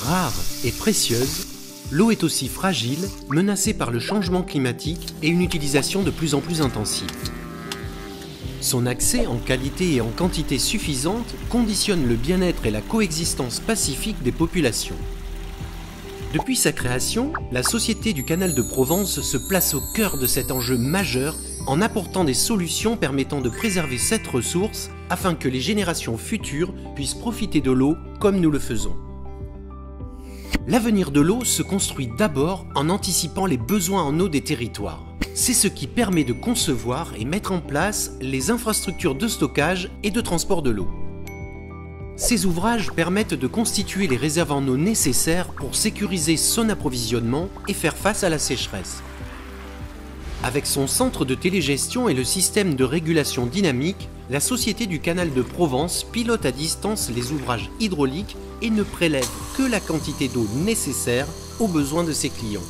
Rare et précieuse, l'eau est aussi fragile, menacée par le changement climatique et une utilisation de plus en plus intensive. Son accès en qualité et en quantité suffisante conditionne le bien-être et la coexistence pacifique des populations. Depuis sa création, la Société du Canal de Provence se place au cœur de cet enjeu majeur en apportant des solutions permettant de préserver cette ressource afin que les générations futures puissent profiter de l'eau comme nous le faisons. L'avenir de l'eau se construit d'abord en anticipant les besoins en eau des territoires. C'est ce qui permet de concevoir et mettre en place les infrastructures de stockage et de transport de l'eau. Ces ouvrages permettent de constituer les réserves en eau nécessaires pour sécuriser son approvisionnement et faire face à la sécheresse. Avec son centre de télégestion et le système de régulation dynamique, la Société du Canal de Provence pilote à distance les ouvrages hydrauliques et ne prélève que la quantité d'eau nécessaire aux besoins de ses clients.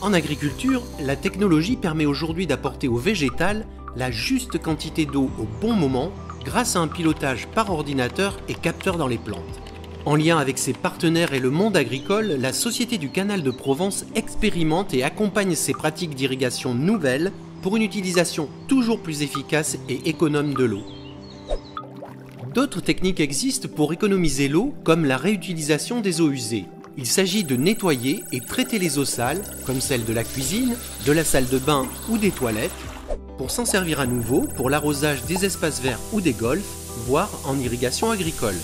En agriculture, la technologie permet aujourd'hui d'apporter au végétal la juste quantité d'eau au bon moment grâce à un pilotage par ordinateur et capteur dans les plantes. En lien avec ses partenaires et le monde agricole, la Société du Canal de Provence expérimente et accompagne ces pratiques d'irrigation nouvelles pour une utilisation toujours plus efficace et économe de l'eau. D'autres techniques existent pour économiser l'eau, comme la réutilisation des eaux usées. Il s'agit de nettoyer et traiter les eaux sales, comme celles de la cuisine, de la salle de bain ou des toilettes, pour s'en servir à nouveau pour l'arrosage des espaces verts ou des golfs, voire en irrigation agricole.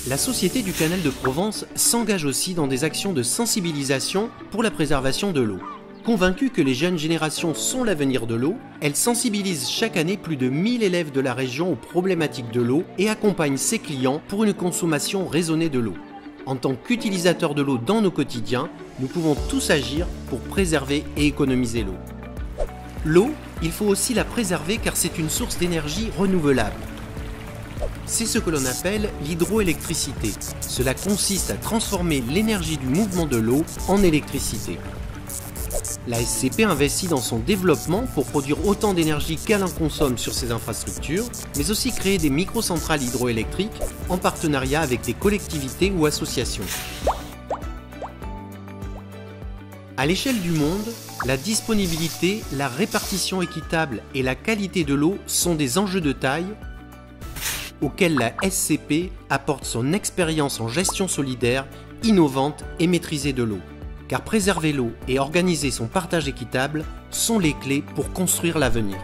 La Société du Canal de Provence s'engage aussi dans des actions de sensibilisation pour la préservation de l'eau. Convaincue que les jeunes générations sont l'avenir de l'eau, elle sensibilise chaque année plus de 1000 élèves de la région aux problématiques de l'eau et accompagne ses clients pour une consommation raisonnée de l'eau. En tant qu'utilisateurs de l'eau dans nos quotidiens, nous pouvons tous agir pour préserver et économiser l'eau. L'eau, il faut aussi la préserver car c'est une source d'énergie renouvelable. C'est ce que l'on appelle l'hydroélectricité. Cela consiste à transformer l'énergie du mouvement de l'eau en électricité. La SCP investit dans son développement pour produire autant d'énergie qu'elle en consomme sur ses infrastructures, mais aussi créer des microcentrales hydroélectriques en partenariat avec des collectivités ou associations. À l'échelle du monde, la disponibilité, la répartition équitable et la qualité de l'eau sont des enjeux de taille auxquels la SCP apporte son expérience en gestion solidaire, innovante et maîtrisée de l'eau. Car préserver l'eau et organiser son partage équitable sont les clés pour construire l'avenir.